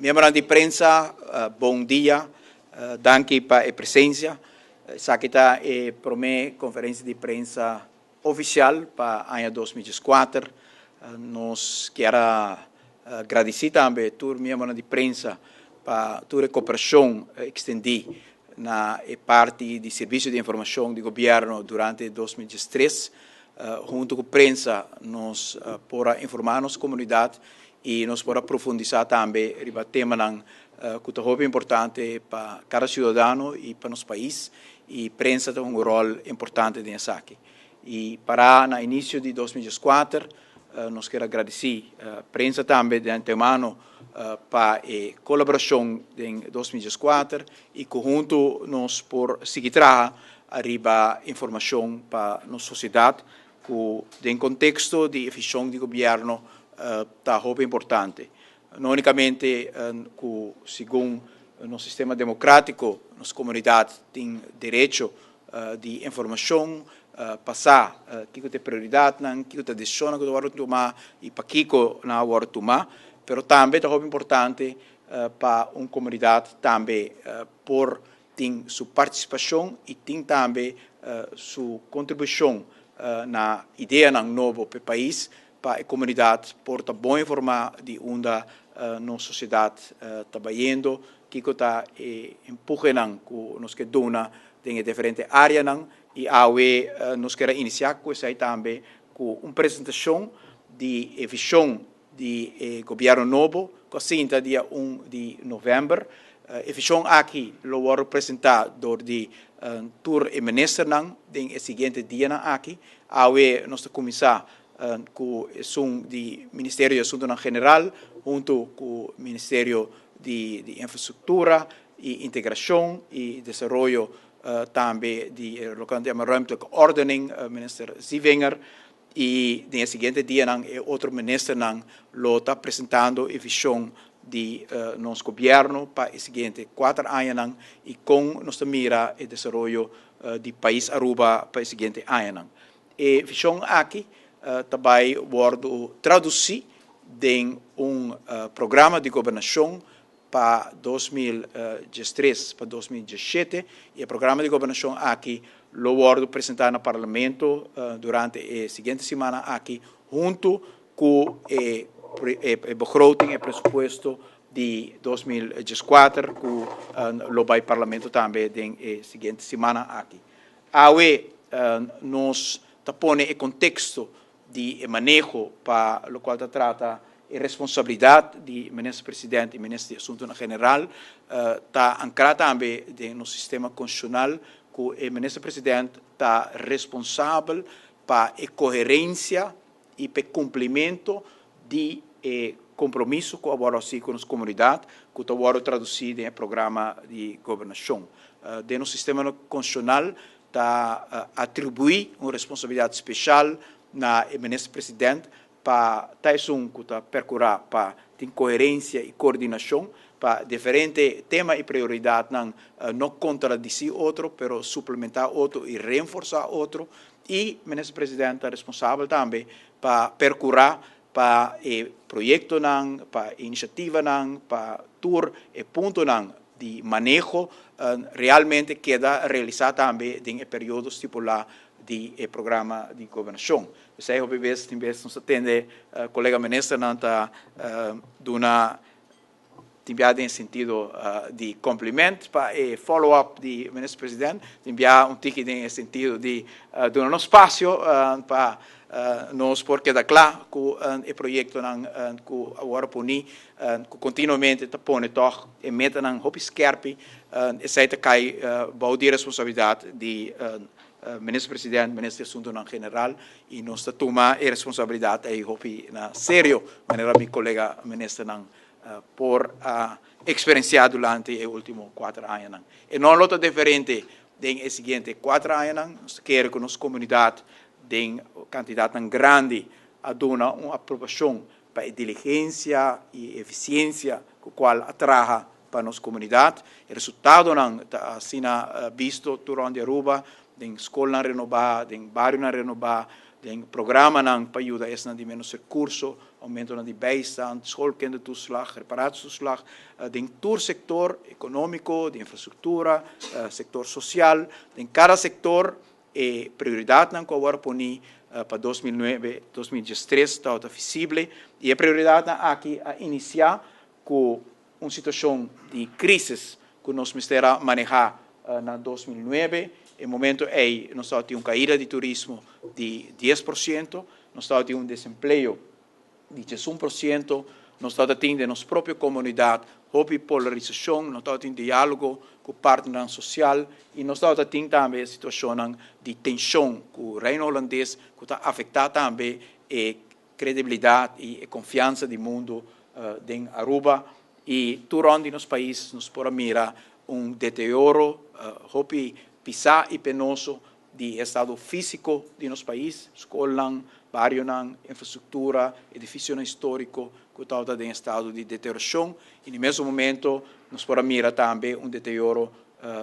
Membros de prensa, bom dia, danke para a presença. Essa está é a primeira conferência de prensa oficial para o ano 2024. Nós queremos agradecer também a todos os membros de prensa para toda a cooperação estendida na parte de serviço de informação do governo durante 2023. Junto com a prensa, nós podemos informar a nossa comunidade e nós podemos aprofundar também o tema que é importante para cada cidadão e para nosso país, e a prensa tem rol importante nessa aqui. E para no início de 2024, nós queremos agradecer a prensa também de antemano para a colaboração em 2024 e conjunto nós por seguir arriba informação para a nossa sociedade que, em contexto de eficiência do governo, está muito importante. Não unicamente que, segundo o sistema democrático, nossa comunidade tem direito de informação, passar que é prioridade, que é decisão que vai tomar e para que não vai tomar, mas também é muito importante para uma comunidade também por ter sua participação e ter também sua contribuição na ideia nova para o país, para a comunidade porta bom informar de onde a nossa sociedade está indo, que está empurrando que nós queremos em diferentes áreas e nós queremos iniciar com isso também com uma apresentação de visão de governo novo, que é dia 1 de novembro. A visão aqui lo vou apresentar de tour e ministro no seguinte dia aqui, nós começar com o Ministério de Assuntos General, junto com o Ministério de Infraestrutura e Integração e Desenvolvimento também de Ruimtelijke Ordening, minister Zivinger, e no seguinte dia outro ministro lo está apresentando a visão de nosso governo para os seguintes 4 anos e com nossa mira e desenvolvimento do país Aruba para os seguintes anos. A visão aqui também vai traduzir em programa de governação para 2013 para 2017 e o programa de governação aqui lo vou apresentar no Parlamento durante a seguinte semana aqui junto com o begroting e presupuesto de 2024 que lo vai Parlamento também na seguinte semana aqui. Nós põe o contexto de manejo para o qual trata a responsabilidade do ministro-presidente e ministro de Assuntos General, está ancrada também no sistema constitucional que o ministro-presidente está responsável para a coerência e para o cumprimento de compromisso que agora se com as comunidades, que está agora traduzido em programa de governação. No sistema constitucional está atribuir uma responsabilidade especial na ministro-presidente para percurar para ter coerência e coordenação para diferentes temas e prioridades não contradizer outro, mas suplementar outro e reforçar outro. E o ministro-presidente é responsável também para percurar para o projeto, para a iniciativa, para tour e ponto de manejo realmente queda realizado também em período estipulado de programa de governação. Sei que vezes nos atende colega ministro está dando enviado em sentido de cumprimento para o follow-up do ministro-presidente, enviar ticket em sentido de dar um espaço para nós porque dá claro que o projeto que agora põe que continuamente põe toch e meta na hope skerpe essa cai de responsabilidade de ministro-presidente, ministro de Assuntos General e nós toma a responsabilidade aí hope na sério maneira meu colega ministro por experienciar durante os últimos 4 anos. E não é diferente dos seguintes 4 anos, nós queremos que nossa comunidade tem quantidade tão grande a dar uma aprovação para a diligência e eficiência com a qual atraja para a nossa comunidade. O resultado está visto durante a Aruba, em escola renovada, em bairro renovado, Den programa para ajudar esse de menos recursos, aumento de bijstand, schoolkindertoeslag, reparatiestoeslag, den sector econômico, de infraestrutura, sector social, den cada sector prioridade que agora põe para 2009, 2013 está visível e a prioridade aqui a iniciar com uma situação de crise que nós precisamos manejar na 2009. Em momento aí, nós estamos tendo uma caída de turismo de 10%, nós estamos tendo um desemprego de 11%, nós estamos tendo na nossa própria comunidade houve polarização, nós estamos tendo diálogo com o partner social e nós estamos tendo também a situação de tensão com o reino holandês, que está afetando também a credibilidade e a confiança do mundo em Aruba. E durante nos países, nós podemos mirar deterioro, pisar e penoso de estado físico de nosso país, escola, bairro, infraestrutura, edifício histórico, que está em estado de deterioração. E no mesmo momento, nós podemos mirar também deterioro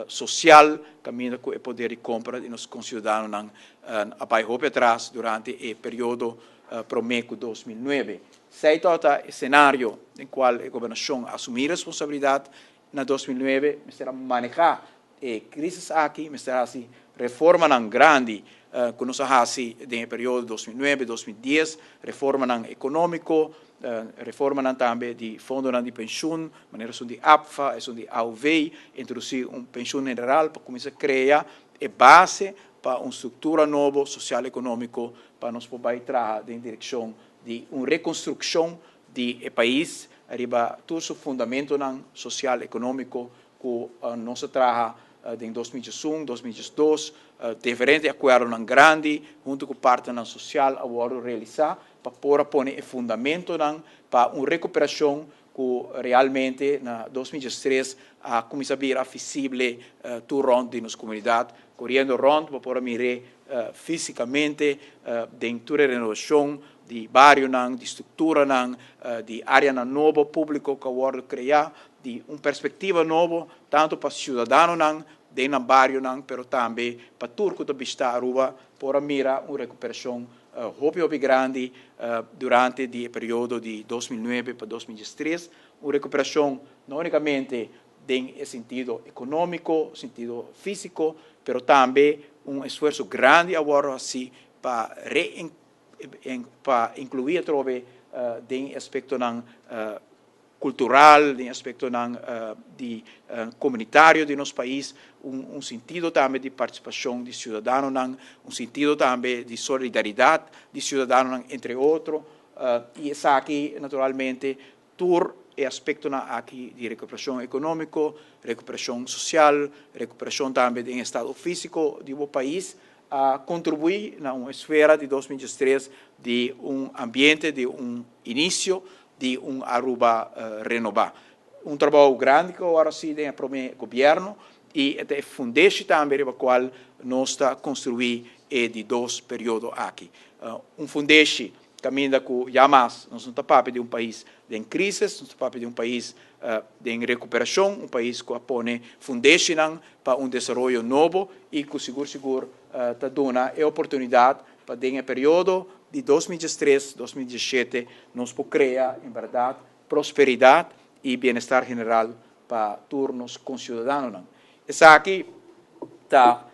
social, caminho com o poder de compra de nossos concidadãos a atrás durante o período promeco 2009. Se todo o cenário em qual a governação assumiu responsabilidade na 2009, será manejar crise aqui, será assim reforma grande que nós fazemos no período 2009-2010, reforma econômico, reforma também de fundo de pensão, maneira de APFA, de AUV, introduzir pensão general para começar a criar a base para uma estrutura nova social e econômico para nós poder trabalhar em direção de uma reconstrução do país, arriba todo o fundamento social e econômico que nós trabalhamos em 2001, 2002, diferentes acordos grandes, junto com o partner social, agora realizar, para poder pôr o fundamento para uma recuperação que realmente, na 2003, começa a vir visível durante nossa comunidade, correndo rond para poder mirar fisicamente dentro da renovação de bairro, de estrutura, de área nova pública que agora criar, de uma perspectiva nova, tanto para os cidadãos dentro do bairro, mas também para tudo que está a Aruba, para mirar uma recuperação hobby grande durante o período de 2009 para 2013, uma recuperação não unicamente em sentido econômico, sentido físico, mas também um esforço grande agora assim para incluir através de aspecto cultural, de aspecto comunitário de nosso país, sentido também de participação de cidadãos, sentido também de solidariedade de cidadãos, entre outros, e isso aqui, naturalmente, todo o aspecto aqui de recuperação econômica, recuperação social, recuperação também do estado físico do país, contribui na uma esfera de 2013 de ambiente, de início de Aruba renovado. Trabalho grande que agora sim tem para o governo e é fundação também para a qual nós estamos construindo de 2 períodos aqui. Fundação caminha com jamais, nós não estamos de país em crise, nós estamos de país em recuperação, país que põe fundação para desenvolvimento novo e que seguro está dando a oportunidade para em período de 2013, 2017, nós podemos criar, em verdade, prosperidade e bem-estar general para todos os concidadãos. Essa aqui está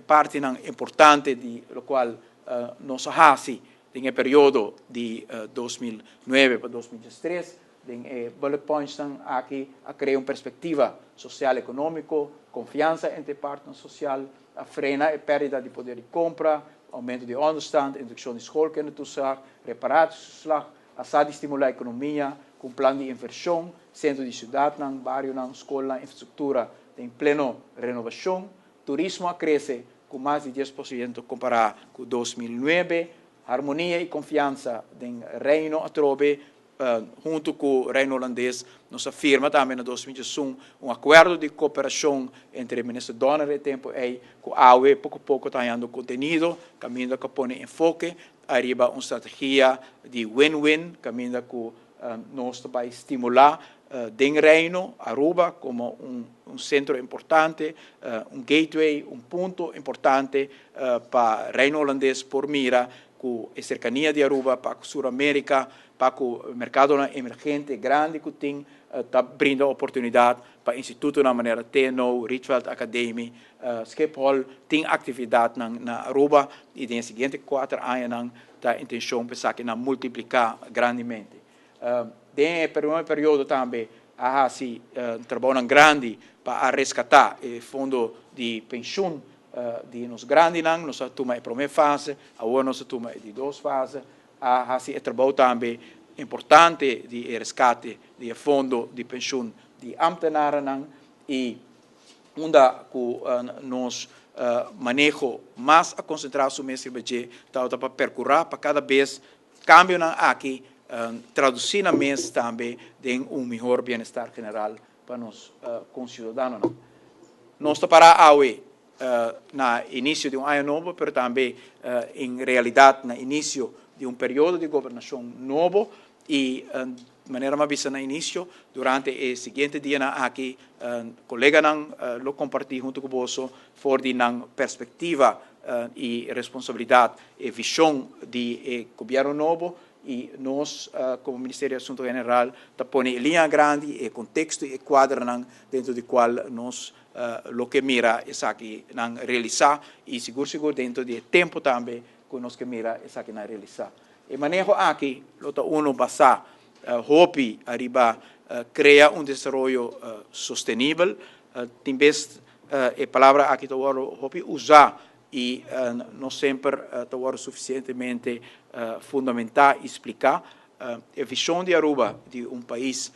parte importante do qual nós fazemos no período de 2009 para 2013, bullet points aqui a criar uma perspectiva social e econômica, confiança entre partners social, a frenar a perda de poder de compra, aumento de onderstand, introdução de schoolkindertoeslag, reparatiestoeslag, a estimular a economia, com plano de inversão, centro de cidade, bairro, escola, infraestrutura em plena renovação, turismo cresce com mais de 10% comparado com 2009, harmonia e confiança no reino atrobe, junto com o reino holandês, nos afirma também em 2001 acordo de cooperação entre o ministro Donner e tempo aí, com a AUE, pouco a pouco está dando conteúdo, caminho que põe enfoque, arriba uma estratégia de win-win, caminho que nós vai estimular do reino, Aruba, como centro importante, gateway, ponto importante para o reino holandês por mira com a cercania de Aruba, para a Sul-América, para o mercado emergente grande que tem, está brindando oportunidade para o Instituto na maneira TNO, Richfield Academy, Schiphol, tem atividade na Aruba e nos seguintes 4 anos está a intenção de multiplicar grandemente. Nesse período também, há um trabalho grande para resgatar o fundo de pensão de nos grandes, nós tomamos a primeira fase, agora nós tomamos de 2 fases, há um trabalho também importante de resgate de fundo de pensão de ambtenaren e onde nós manejo mais a concentração nesse budget para percorrer para cada vez cambio aqui traduzir na mês também de melhor bem-estar general para nós concidadãos. Nós estamos para na início de ano novo, mas também em realidade na início de período de governação novo e de maneira mais vista no início, durante o seguinte dia aqui, colega lo compartilhei junto com você, for de perspectiva e responsabilidade e visão de governo novo e nós, como Ministério do Assunto General, põe linha grande e contexto e quadro dentro do qual nós lo que mira é aqui realizar e seguro dentro de tempo também que nós que mira é aqui realizar. E manejo aqui, uno passar hope arriba criar desenvolvimento sustentável, tem vez a palavra aqui está hope usar e não sempre está suficientemente fundamental explicar a visão de Aruba de país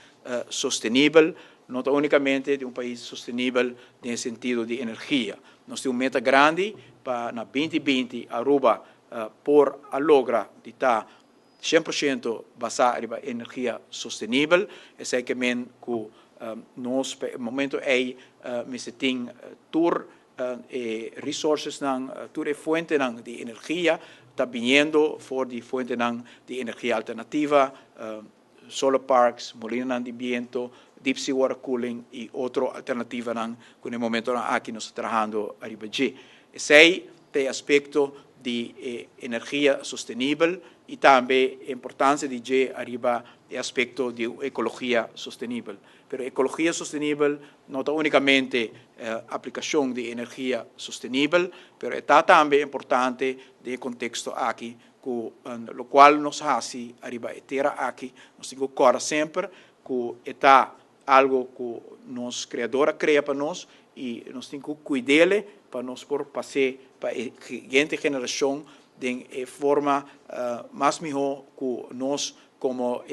sustentável, não unicamente de país sustentável no sentido de energia. Nós temos meta grande para na 2020 Aruba por a logra de estar 100% basado em energia sustentável, é que nós, no momento, tem tur resources, tur fonte de energia, está vindo for de fonte de energia alternativa, solar parks, molinos de viento, deep sea water cooling e outra alternativa que no momento aqui nós estamos trabalhando arriba de. Esse é o aspecto de energia sustentável e também a importância de arriba o aspecto de ecologia sustentável. Pero ecologia sustentável não é unicamente aplicação de energia sustentável, pero é também importante de contexto aqui, o qual nós fazemos arriba a terra aqui, nós temos que sempre que está algo que nós criadora cria para nós e nós temos que cuidar para nós por passar para a seguinte geração de forma mais melhor que nós como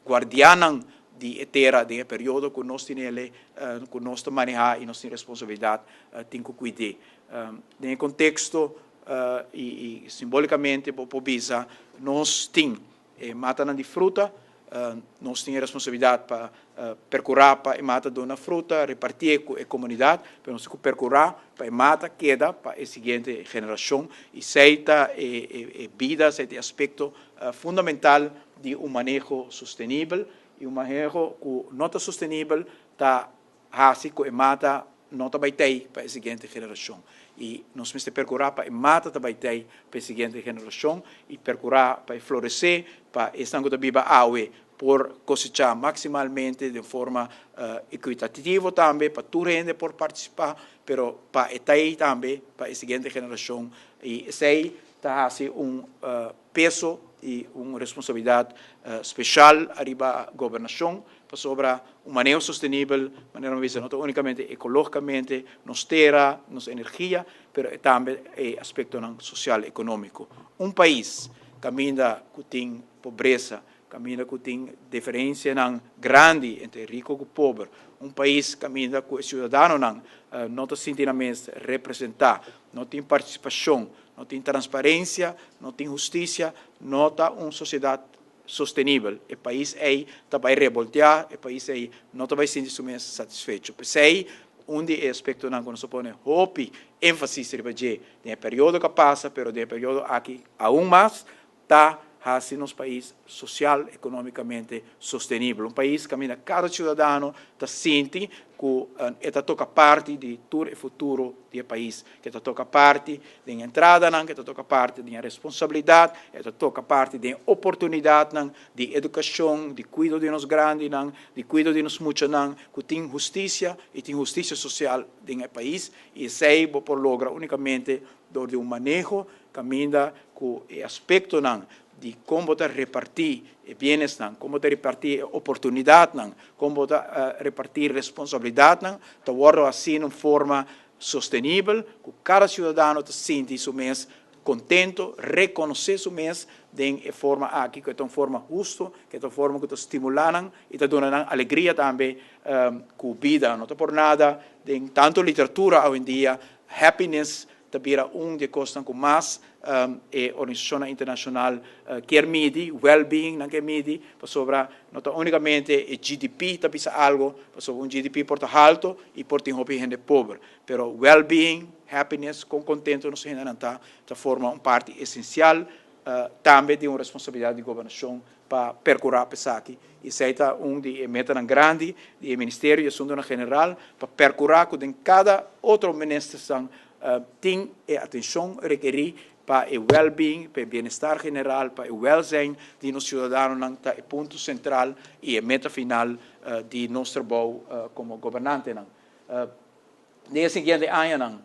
guardiãos de terra de período que nós temos que nós manejar e nós temos responsabilidade temos que cuidar. No contexto e simbolicamente por visa nós temos mata de fruta, nós temos responsabilidade para percorrer para a mata de uma fruta, repartir com a comunidade, para nós percorrer para a mata queda para a seguinte geração e seita vida, seita aspecto fundamental de manejo sustentável e manejo que não está sustentável está assim que a mata não está baitei para a seguinte geração. E nós temos que percorrer para a mata também para a seguinte geração e percorrer para florescer, para esta coisa viva água, por cosechar maximalmente de forma equitativa também, para tu rende por participar, pero para a também, para a seguinte geração. E sei está assim peso e uma responsabilidade especial arriba a governação sobre manejo sustentável, maneira vista não unicamente ecologicamente, nos terra, nos energia, mas também aspecto social e econômico. País caminha que tem pobreza, caminha que tem diferença grande entre rico e pobre. País caminha que o cidadão não se sente representar, não tem participação, não tem transparência, não tem justiça, não está uma sociedade sustentável. O país vai revoltar, o país não vai se sentir satisfeito. Sei onde é aspecto que nós põe hope, ênfase no período que passa, mas no período aqui, aún mais, está hace nos país social, economicamente sostenible. País que cada cidadão está sente que está toca parte de todo o futuro do país, que está toca parte da entrada, que está toca parte da responsabilidade, que está toca parte da oportunidade de educação, de cuidado de nós grandes, de cuidado de nós muitos, que tem justiça e tem justiça social no país, e isso é por logra unicamente do manejo, caminha com o aspecto de como repartir bienes, como repartir oportunidades, como repartir responsabilidades, de worden assim de forma sustentável, que cada cidadão se sente su mês contento, reconhecer su mês de forma aqui, que é uma forma justa, que é uma forma que estimula e te dá alegria também com a vida. Não é por nada, em tanto literatura hoje em dia, happiness também de coisas que mais a organização internacional quer medir, well-being não quer medir, sobre não unicamente o GDP, também algo, sobre GDP porta alto e porta gente pobre, mas well-being, happiness, com contento, não se ainda forma parte essencial também de uma responsabilidade de governação para percurar pessoas aqui. Isso é de meta grande do Ministério e Assunto General para percurar que em cada outro ministério tem atenção requerir para o well-being, para o bem-estar general, para o well-being de nossos cidadãos, é o ponto central e a meta final de nosso trabalho como governante. Nesse seguinte ano,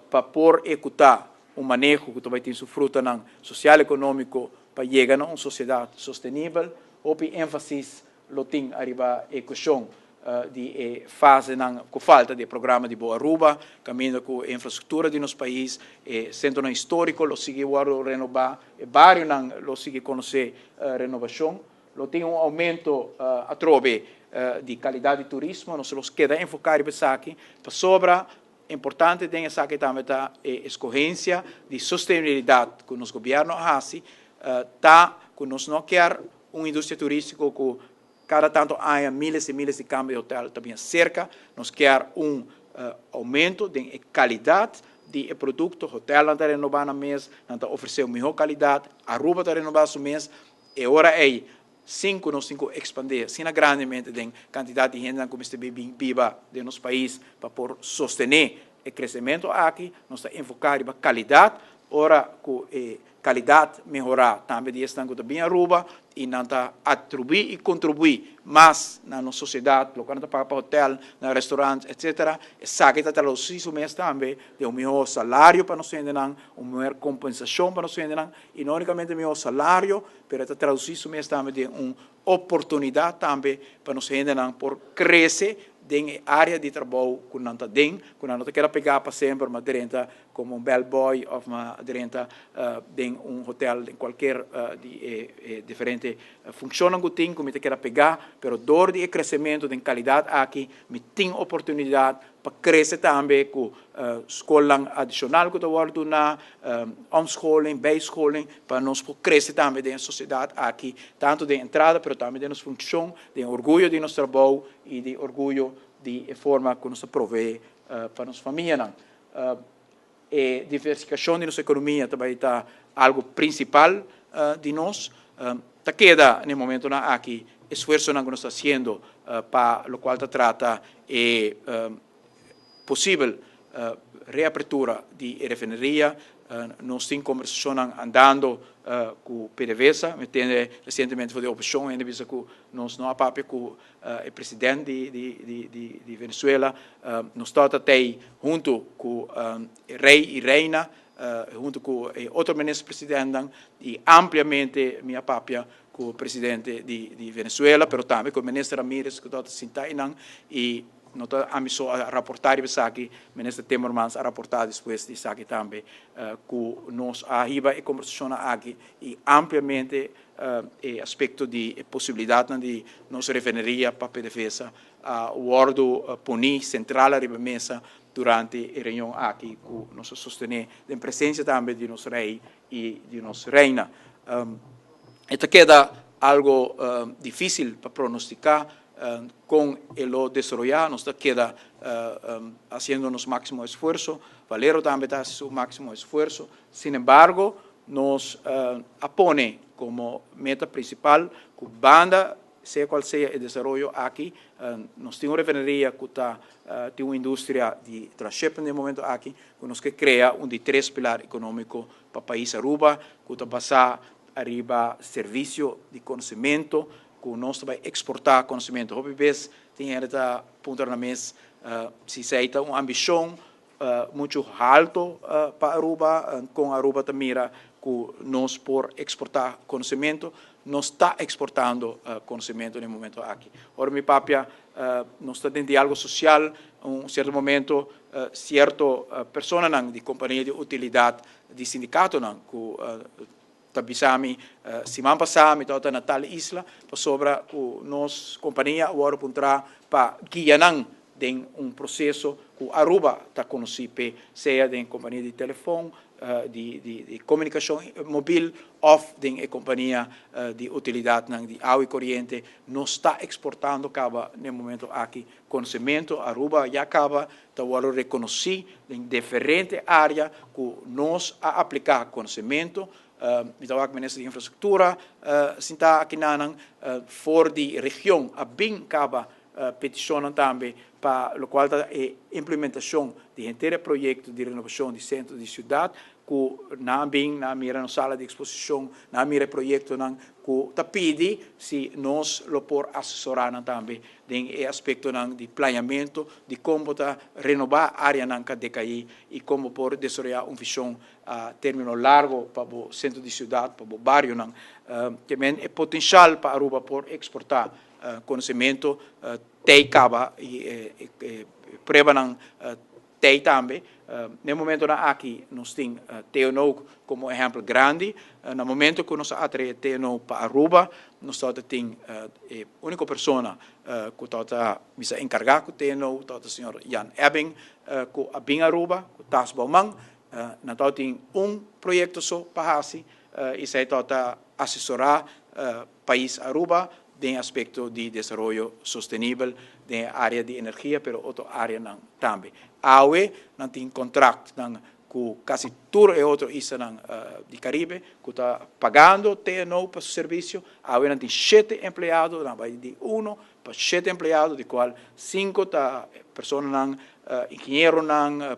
para por executar manejo que vai ter seu fruto social e econômico para chegar a uma sociedade sustentável, houve ênfase no tem arriba a questão de fase com falta de programa de Boa Aruba, caminho com a infraestrutura de nosso país, centro histórico, lo sigue renovar, barrio lo sigue conhecer renovação, lo tem aumento a trove de qualidade de turismo, nós los queda enfocar aqui para sobra importante tem essa que também a escorrência de sustentabilidade que o nosso governo faz, que nós não quer uma indústria turística que cada tanto há milhares e milhares de campos de hotel também cerca, nós quer aumento de qualidade de produto, hotel não está renovando mês, não está oferecendo melhor qualidade, Aruba está renovando mês, e agora é nós temos que expandir, grandemente a quantidade de gente que está viva de nosso país para por sostener o crescimento aqui, nós estamos enfocados na qualidade, ora que qualidade melhorar também de estar bem Aruba e não está atribuir e contribuir mais na nossa sociedade, quando está para hotel, na restaurante, etc. E sabe que está traduzindo mês também de melhor salário para nós ainda uma melhor compensação para nós ainda e não unicamente melhor salário, mas está traduzindo mês também de uma oportunidade também para nós ainda por crescer em área de trabalho que não está dentro, que não quer pegar para sempre, mas dentro como um bellboy ou dentro de um hotel, em qualquer diferente função que tem, como quer pegar, mas dor de crescimento de qualidade aqui, me tem oportunidade para crescer também com escola adicional que eu vou na homeschooling, base-schooling, para nós crescer também na sociedade aqui, tanto de entrada, mas também de nossa função, de orgulho de nosso trabalho e de orgulho de forma que nos provee para nossa família. E diversificação de nossa economia também está algo principal de nós. Está queda no momento aqui esforço que nós estamos fazendo para o qual trata possível reapertura de refineria. Nós temos conversação andando com o PDVSA, recentemente foi de opção, ainda vista que nós não apapia com o presidente de Venezuela, nós estamos até junto com o rei e reina, junto com outro ministro-presidente e ampliamente minha papia com o presidente de Venezuela, mas também com o ministro Ramírez, que está sentado e não está a rapportar isso aqui, o ministro Timmermans a rapportar depois disso aqui também, que nós arriba e conversamos aqui e ampliamente o aspecto de possibilidade de nossa refineria para a defesa, o ordo punir central arriba mesa durante a reunião aqui, que nós sostener a presença também de nosso rei e de nossa reina. Esto queda algo difícil para pronosticar, com el desarrollar, nos queda haciendo nuestro máximo esfuerzo, Valero también hace su máximo esfuerzo, sin embargo, nos apone como meta principal, que banda, sea qual seja o desenvolvimento aqui, nós temos uma refineria que tem uma indústria de transporte no momento aqui, que nós que cria de 3 pilares econômicos para o país Aruba, que está passar arriba serviço de conhecimento, que nós vai exportar conhecimento. Houve vez tem esta ponto na mesa, se aceita uma ambição muito alto para Aruba, com Aruba também mira que nós por exportar conhecimento, nós está exportando conhecimento no momento aqui. Ora, meu papia, nós está dentro de algo social, um certo momento, certo pessoa de companhia de utilidade de sindicato que tabisami semana passada tota na tal isla para sobra o nos companhia agora puntra para guiar em processo que Aruba está conhecido seja em companhia de telefone de comunicação móvel ou em companhia de utilidade de água e corrente nós está exportando acaba no momento aqui conhecimento Aruba já acaba está agora reconhecido em diferentes áreas que nós a aplicar conhecimento então, a ministra de infraestrutura, sinta aqui na for de região, a bem acaba peticionando também para o qual a implementação de inteiro projeto de renovação de centro de cidade, que na bem na mira na sala de exposição, na mira projeto que ta pede se nós lo por assessorar também em aspecto de planeamento, de como renovar a área que decaí e como por desenvolver visão a término largo para o centro de cidade, para o bairro, que é potencial para Aruba por exportar conhecimento, tem caba e prova tem também. No momento aqui nós temos TNO como exemplo grande. No momento que nós atraímos TNO para Aruba, nós temos a única pessoa que está encarregada com TNO, o senhor Jan Ebbing, que é Aruba, que está Bauman. Nós temos projeto só para assim, e se está assessorar o país Aruba em aspecto de desenvolvimento sustentável na área de energia, mas outra área também. AUE não tem contrato com quase tudo e outro isso de Caribe, que está pagando TNO para o serviço. AUE não tem 7 empregados, não vai de 1 para 7 empregados, de qual 5 pessoas engenheiros,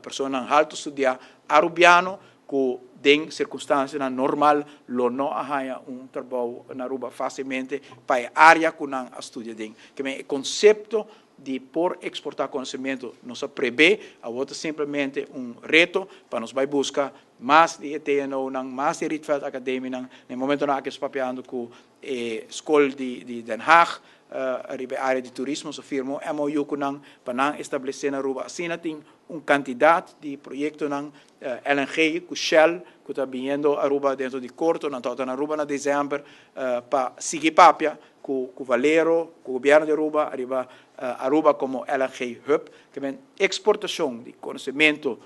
pessoas alto estudar arubiano, que em circunstâncias normal, não há trabalho na Aruba facilmente para a área que não estuda. Que é o conceito de por exportar conhecimento não se prevê, a outra simplesmente reto para nós vai buscar mais de TNO, mais de Rietveld Academy, no momento que estamos papeando com a escola de Den Haag, a área de turismo, se firmou MOU para estabelecer na Aruba. Assim, tem candidato de projeto LNG, com Shell, que está vindo a Aruba dentro de curto, na Aruba na dezembro, para seguir papia com o Valero, com o governo de Aruba, Aruba como LNG Hub, que é exportação de conhecimento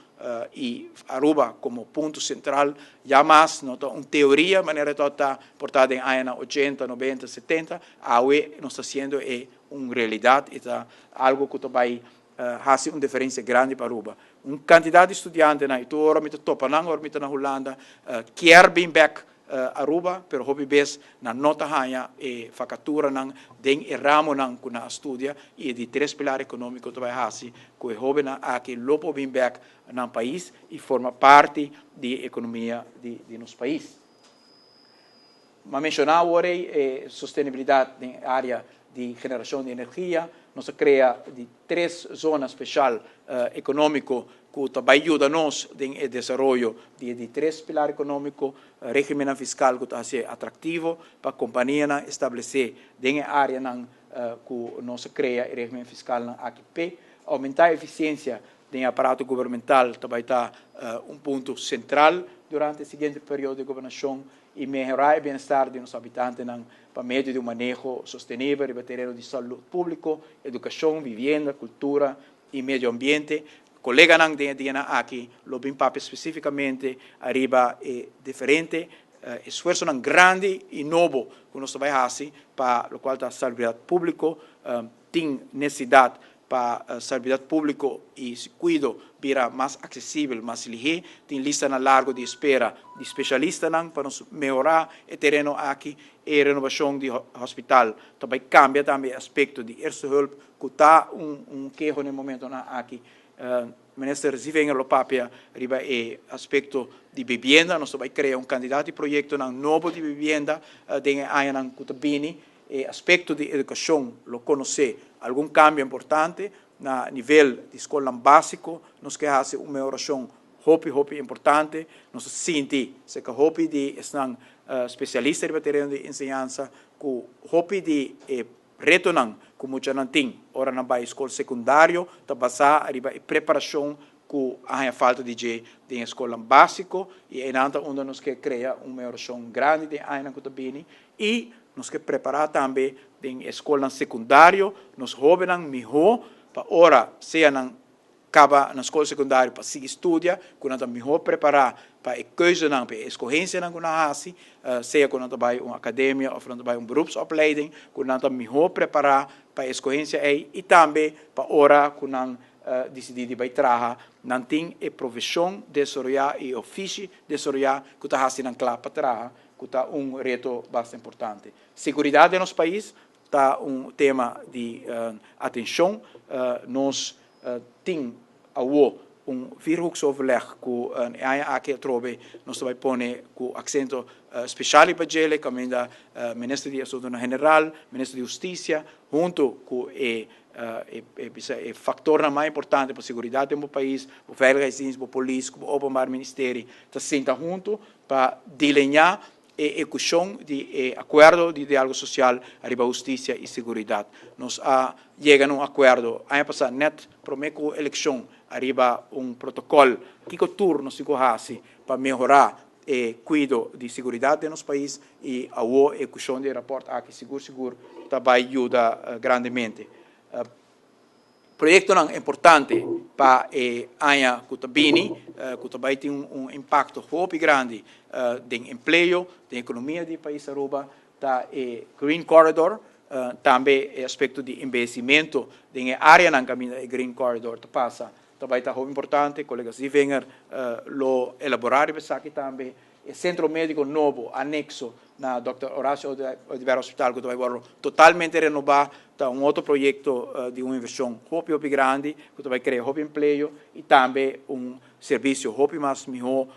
e Aruba como ponto central, já mais, uma teoria, maneira que está portada em anos 80, 90, 70, a UE não está sendo uma realidade, é algo que vai fazer uma diferença grande para Aruba. Candidato de estudante, tu ora me topa na Holanda, quer vir back Aruba, pero hobby bes na nota hanya e facatura nang deng e ramo nang kuna studia e di 3 pilar econômico to vai hasi que hobby na aqui lopo vir back nang país e forma parte de economia de nos país. Ma mencionava ora sostenibilidade na área de geração de energia, nós cria de 3 zonas especial econômico que também ajuda nós no desenvolvimento de 3 pilares econômicos, regime fiscal que está ser atrativo para a companhia estabelecer na área que nós cria regime fiscal na AQP, aumentar a eficiência do aparato governamental também está ponto central durante o seguinte período de governação e melhorar o bem-estar dos habitantes para meio de manejo sustentável em terreno de saúde pública, educação, vivienda, cultura e meio ambiente. Colega nang dia aqui, lo bem papo especificamente arriba diferente esforço nang grande e novo que nós vai fazer para o qual a saúde pública tem necessidade para servidor público e cuido vira mais acessível, mais ligeiro, tem lista na largo de espera de especialistas para nos melhorar o terreno aqui e renovação do hospital. Também cambia também aspecto de eerste hulp, que está queijo no momento aqui. Minister Zivenger Lopapia riba e aspecto de vivienda, nós vamos criar candidato de projeto novo de vivienda de Ayanang Kutabini, e aspecto de educação, lo conhecer, algum cambio importante na nível de escola básico, nós que fazer uma oração hopi importante, nós sentimos que hopi de estão especialistas em terreno de ensinança, que hopi de retornam como já não tem, ora na escola secundária, está basada em preparação que há falta de escola básica e é nada onde nós que criar uma oração grande de Ayanang Kutabini e nós que preparar também em escola secundária, nós jovens melhor para ora seja na acaba na escola secundária para seguir estudar, quando nós melhor preparar para a coisa não, para a escorrência não quando hasi, seja quando nós vai uma academia ou quando vai beroepsopleiding, quando nós melhor preparar para a escorrência e também para ora quando nós decidir de trabalhar, não tem a profissão de desarrollar e ofício de desarrollar que está fazendo claro para trabalhar, que está reto bastante importante. Seguridade no nosso país está tema de atenção, nós temos virhuxoverleg que aqui trobe nós vai pôr com accento especial para ele, como o ministro de Assuntos General, ministro de Justiça, junto com o fator mais importante para a segurança do país, o veiligheidsdienst, o polícia, o openbaar ministério, está senta junto para delinear a questão de acordo de diálogo social arriba justiça e segurança. Nós chegamos a um acordo, ano passado, net, prometo a eleição, arriba protocolo que turno nós fazemos para melhorar o cuidado de segurança do nosso país e a questão de rapport aqui seguro também ajuda grandemente. Projeto importante para a Aya Kutabini, que também tem impacto muito grande de emprego, de economia do país Aruba, tá Green Corridor, também aspecto de investimento na área na caminho do Green Corridor passa, também está muito importante, colega Zivenger lo elaborar aqui também, o centro médico novo anexo na Dr. Horácio Oliveira Hospital, que vai totalmente renovar, tá outro projeto de uma investição muito grande, que vai criar muito emprego e também serviço muito mais melhor,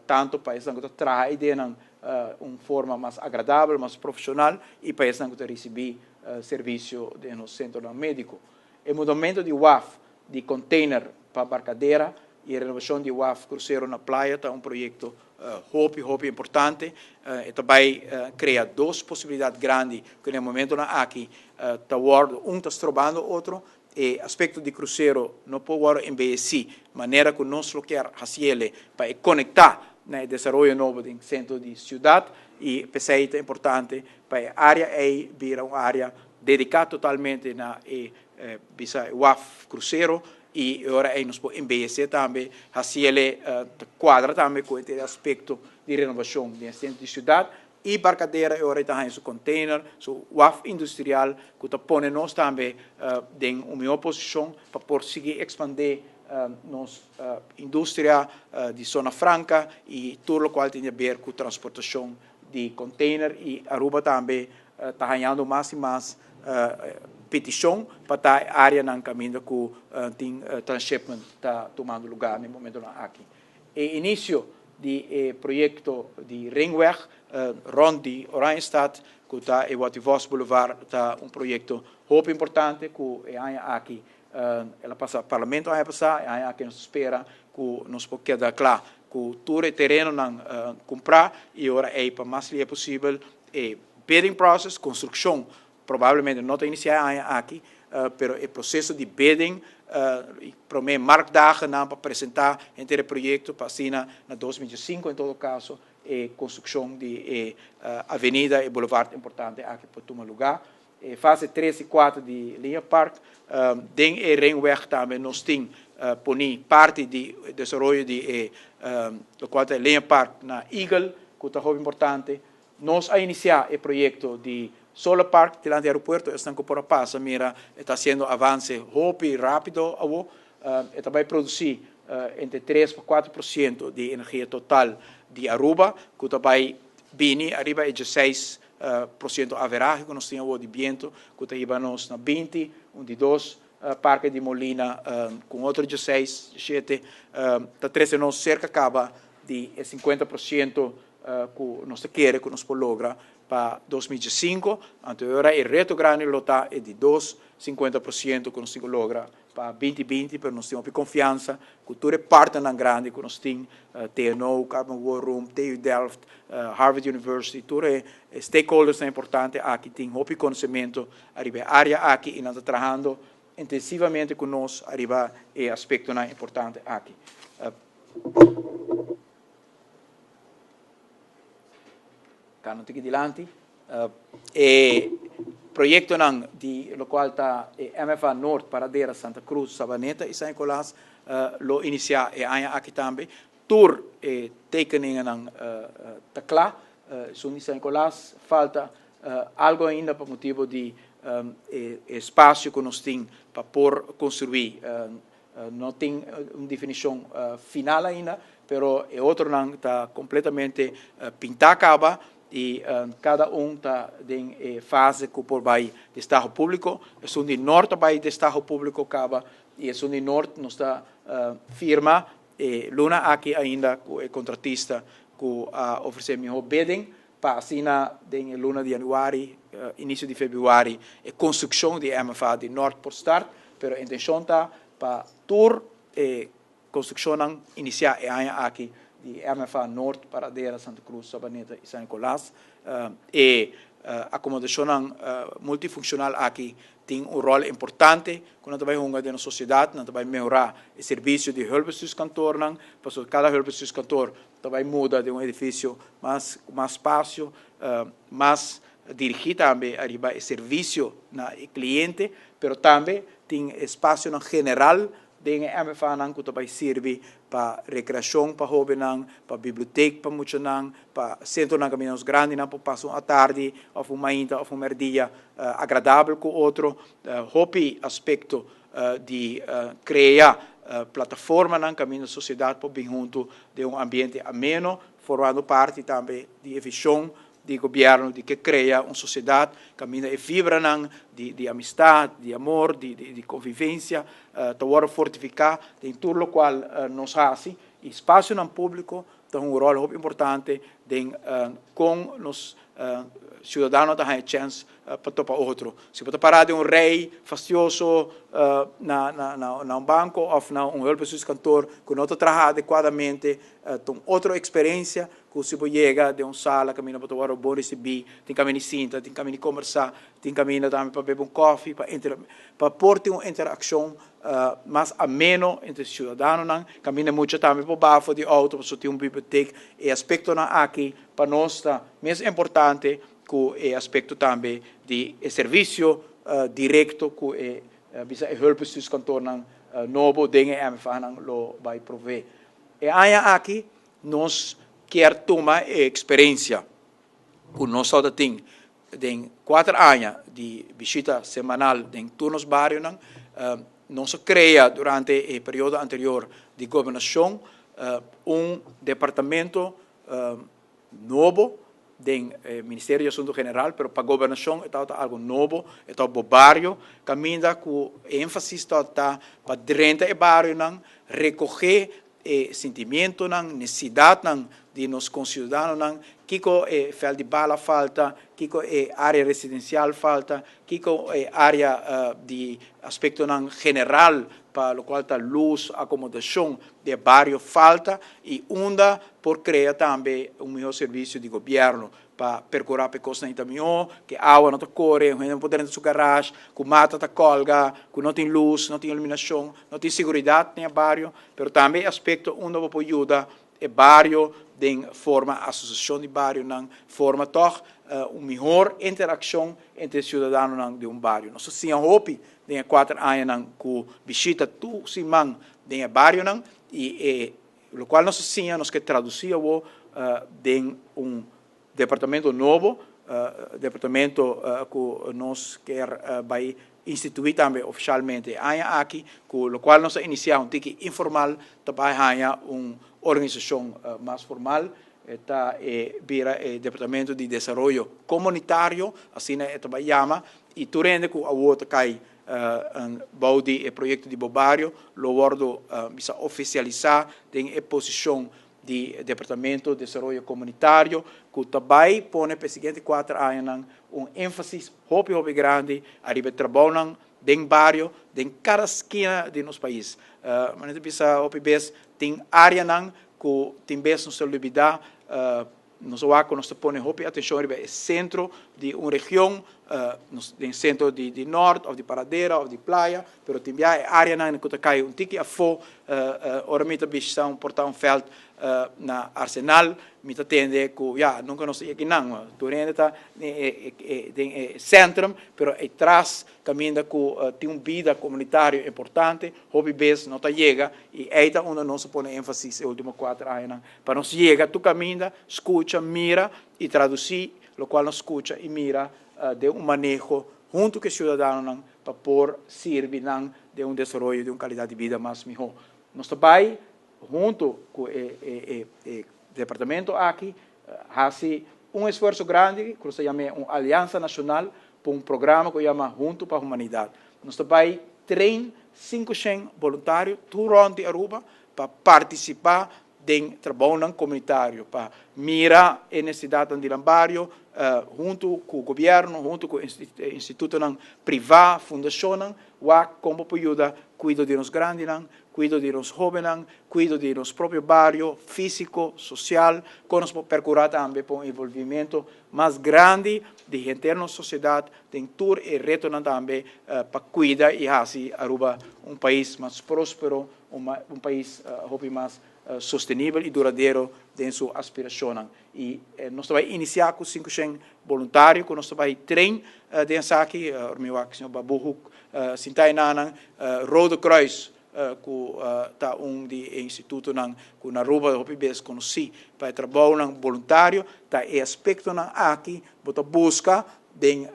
tanto para essa que trabalha de uma forma mais agradável, mais profissional e para essa que receber serviço no centro médico. O mudamento de WAF, de container para barcadeira e a renovação de WAF cruzeiro na praia, está projeto muito importante e também cria duas possibilidades grandes que no momento aqui está trabalhando outro e aspecto de cruzeiro não pode envelhecer maneira que nós queremos fazer para conectar o desenvolvimento novo do centro de cidade e é importante para a área vir uma área dedicada totalmente na WAF cruzeiro e agora nós podemos envelhecer também, fazer quadra também com esse aspecto de renovação do centro de cidade e barcadeira agora está em seu container, seu WAF industrial, que está pondo nós também em uma melhor posição para conseguir expandir nossa indústria de zona franca e tudo o qual tem a ver com transportação de container e Aruba também está ganhando mais e mais petição para a área na caminho que tem transshipment está tomando lugar no momento aqui. O início do projeto de Ringweg rond de Oranjestad, que está em Wativos Boulevard, está projeto muito importante que é aqui ela passa parlamento aqui nos espera que nos pode quedar claro que todo o terreno não comprar e agora é para mais que é possível bidding process, construção provavelmente não está iniciado aqui, mas o processo de bidding, para mim, marcdagen para apresentar entre o projeto para Sina na 2005, em todo caso, a construção de avenida e boulevard importante aqui para tomar lugar. Fase 3 e 4 de linha Park, tem o Ringweg também, nós temos parte de desenvolvimento de linha Park na Eagle, que está muito importante. Nós a iniciar o projeto de Solar Park delante do aeropuerto estão por a passa, mira, está sendo avance rápido, e também produzir entre 3 a 4% de energia total de Aruba, que também Bini arriba a 16% average, que nós temos de viento, que está nós na 20, de 2 Parque de Molina com outro 16, 17, está 13 nós cerca acaba de 50% que nós queremos, que nós logra para 2005, anterior o reto grande lota é de 50% que nós logra para 2020, mas nós temos confiança que toda parte na grande que nós temos, TNO, Carbon War Room, TU Delft, Harvard University, todos os stakeholders são importantes aqui, tem conhecimento, arriba a área aqui e nós trabalhando intensivamente com nós, arriba é aspecto importante aqui. Não tem que dilante. Projeto di lo qual está MFA Norte Paradera Santa Cruz Sabaneta e San Nicolás lo inicia aqui também. Tour tekeningen ng Takla, San Nicolás falta algo ainda por motivo de espaço que nós temos para por construir. Não tem uma definição final ainda, pero o outro não está completamente pintado e cada está em fase que por vai de Estado Público, é de norte vai de Estado Público acaba e é de norte nos está firma Luna aqui ainda com o contratista que oferece melhor bidding para assinar em luna de januário, início de fevereiro, a construção de MFA de norte por start, pero a intenção está para tour construção iniciar aqui de MFA Norte, Paradera, Santa Cruz, Sabaneta e San Nicolás. Acomodação multifuncional aqui tem rol importante quando vai juntar na sociedade, nós vai melhorar o serviço de hulpbestuurskantoor, porque cada hulpbestuurskantoor vai mudar de edifício mais espaço, mais dirigido também arriba o serviço na cliente, mas também tem espaço no general de MFA que também serve para recreação para jovens, para biblioteca para muitos, para centro de caminhos grandes, para passar a tarde, ou uma manhã, ou um dia agradável com outro. Hobby aspecto de criar plataforma na caminho da sociedade para bem junto de ambiente ameno, formando parte também de visão de governo de que cria uma sociedade caminha e fibra de amistade, de amor, de convivência, para fortificar em tudo o qual nós fazemos. Espaço no público tem rol muito importante com os cidadãos da chance para topar outro. Se você parar de rei fastidioso na banco ou na hulpbestuurskantoor que não trabalha adequadamente, tem outra experiência que se você chega de sala, caminha para tomar bom receber, tem caminho cinta, tem caminho conversar, tem caminho também para beber café, para pôr uma interação mais ameno entre os cidadãos, caminha muito também para o bafo de auto, para ter uma biblioteca, e aspecto aqui para nós é mais importante que o aspecto também de serviço direto que o hulpbestuurskantoor novo de MFA lo vai prover. E aqui nós quer tomar experiência que nós só temos em 4 anos de visita semanal em turnos bairros, nós cria durante o período anterior de governação departamento novo do Ministério de Assunto General, mas para a governação é algo novo, é o barrio, caminha com ênfase está para dentro do barrio, recolher sentimento, necessidade de nos concidadãos, que fel de bala falta, que área residencial falta, que área de aspecto general para o qual está luz, acomodação de barrio falta e onda por criar também melhor serviço de governo para percorrer pecosa melhor, que a água não corre, não pode dentro do garagem, que mata está colga, que não tem luz, não tem iluminação, não tem segurança no barrio, mas também aspecto onde pode ajudar o barrio de forma associação de barrio, forma toch uma melhor interação entre os cidadãos de barrio. Nós temos hope de 4 anos que visita tu simão de barrio e o qual nós temos que traduzir de departamento novo departamento que nós quer vai instituir também oficialmente aqui, com o qual nós iniciamos um tique informal, também há uma organização mais formal, está vira o Departamento de Desenvolvimento Comunitário, assim é também chama, e turende que a outra cai um baudi projeto de Bobario, lo wordo bisa oficializar tem a posição de Departamento de Desenvolvimento Comunitário, que também põe para os seguintes 4 anos um ênfase hopi grande, arriba trabalhando em bairro, em cada esquina de nosso país. Mas não bisa hopi bes tem área não que tem bes não se olvidar, nós põe hopi atenção arriba é centro de uma região, no centro de norte, ou de Paradeira, ou de Praia, mas também há área não que cai um tique a fo, ora me também está portar feld na Arsenal, me atende que já nunca nós aqui não, Turene está em centro, mas atrás caminha que tem uma vida comunitária importante, hobby base não chega e aí é onde nós põe ênfase nos últimos 4 anos para nós chega, tu caminha, escuta, mira e traduzir, o qual nós escuta e mira de um manejo junto com os cidadãos para por servir de um desenvolvimento de uma qualidade de vida mais melhor. Nós também junto com o departamento aqui, faz um esforço grande, que se chama uma aliança nacional, para um programa que se chama Junto para a Humanidade. Nós também treinamos 500 voluntários, durante a Aruba, para participar do trabalho comunitário, para mirar a necessidade do barrio, junto com o governo, junto com o instituto privado, fundação, como pode ajudar, cuidar de nós grandes, cuido de los jóvenes, cuido de los propios barrios, físico, social, que nos percurar também para um envolvimento mais grande de gente na sociedade, tem tur e retorno também para cuidar e assim Aruba um país mais próspero, um país mais sustentável e duradouro em sua aspiração. E nós vamos iniciar com 500 voluntários, que nós vamos treinar dentro aqui, o meu senhor Babuhuk, Sintai Nanang, Rodo Kreuz, que está de instituto que na Aruba hopi bes conheci para trabalhar voluntário, está é aspecto aqui, bota busca de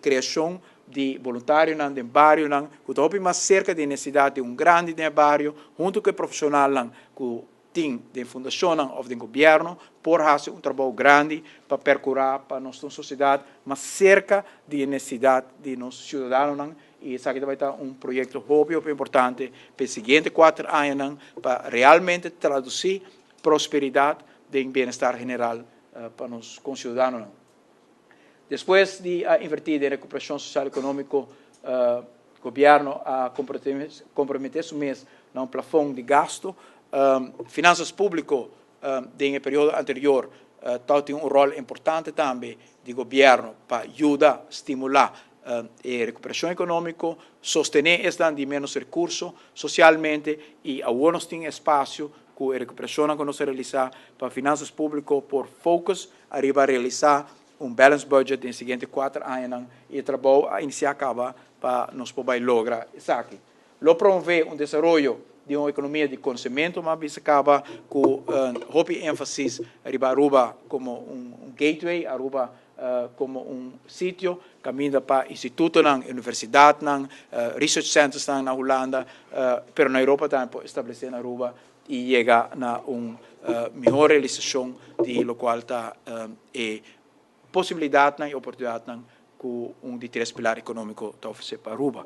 criação de voluntário no bairro, que está mais cerca da necessidade de um grande bairro, junto com o profissional que tem de fundação ou do governo, por fazer um trabalho grande para percurar para nossa sociedade, mais cerca da necessidade de nossos cidadãos. E isso aqui vai estar um projeto importante para os seguintes 4 anos, para realmente traduzir prosperidade e bem-estar geral para os concidadãos. Depois de invertir em recuperação social e econômica, o governo comprometeu-se mesmo num plafond de gasto. Finanças públicas, no período anterior, tem um rol importante também do governo para ajudar, estimular a recuperação econômica, sostener esta de menos recursos socialmente e alguns têm espaço com a recuperação que nós realizar para finanças públicas por focus, arriba a realizar um balance budget nos seguintes 4 anos e o trabalho a iniciar acaba para nós poder lograr isso aqui. Lo promover um desenvolvimento de uma economia de conhecimento, mas isso acaba com ênfase arriba Aruba como um gateway, Aruba como um sítio, caminha para institutos, universidades, research centers na Holanda, pero na Europa também estabelecer na Aruba e chegar a uma melhor realização de lo qual está possibilidade e oportunidade com de 3 pilares econômicos está oferecer para Aruba.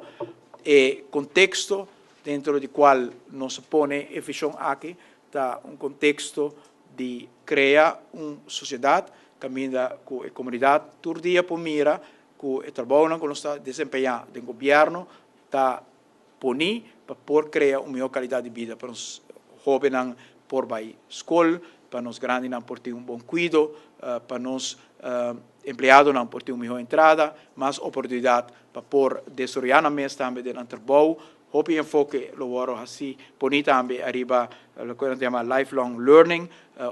E contexto dentro do qual nos põe a visão aqui está um contexto de criar uma sociedade caminha com a comunidade todo dia por mira com o trabalho que nós está desempenhando do governo está poni para por criar uma melhor qualidade de vida para os jovens por vai escola, para os grandes por ter um bom cuidado, para os empregados por ter uma melhor entrada, mais oportunidade para por desenvolver na mesa também do trabalho. Hopi enfoque lo waro assim, poni também arriba o que se chama lifelong learning.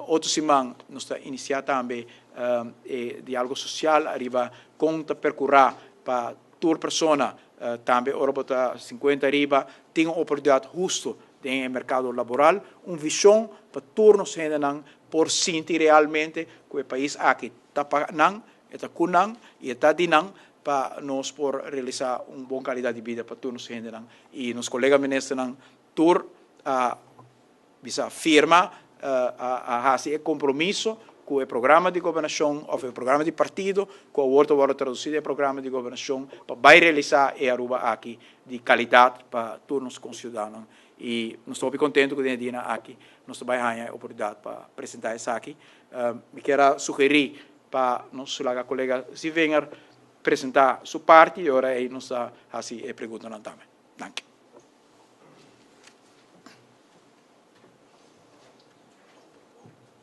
Outro semana nós está iniciar também diálogo social, arriba conta percurar para toda pessoa também ora 50 arriba tem uma oportunidade justo no mercado laboral, uma visão para todos nós por sentir realmente que o país aqui está pagando eta kunang e eta dinang para nós por realizar uma boa qualidade de vida para todos os gente e nos colegas ministros tur bisa firma a fazer compromisso com o programa de governação ou o programa de partido com o outro traduzido o programa de governação para realizar e Aruba aqui de qualidade para todos os concidadãos e nós estamos contentes com o dia aqui nós vamos ter a oportunidade para apresentar isso aqui me quero sugerir para nosso colega se venha apresentar sua parte e agora aí nós assim perguntando também. Danke.